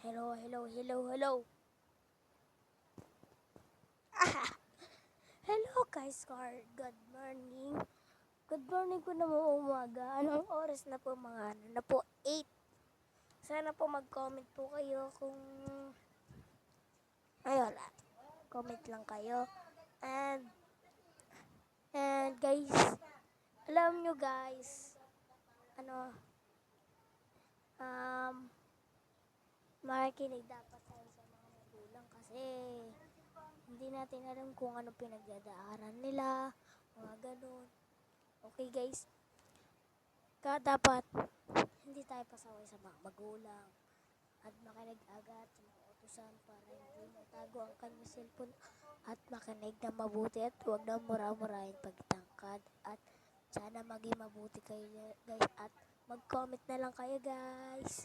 Hello. Hello guys, good morning. Good morning po na umaga. Anong oras na po mga ano na po? 8. Sana po mag-comment po kayo kung ayun, comment lang kayo. And guys, alam nyo guys, um, makikinig dapat tayo sa mga magulang kasi hindi natin alam kung ano pinagdadaanan nila, mga ganun. Okay guys, dapat hindi tayo pasaway sa mga magulang at makinig agad sa mga utusan para hindi matago ang kanyang cellphone at makinig na mabuti at huwag na mura-murahin pagtangkad at sana maging mabuti kayo guys at mag-comment na lang kayo guys.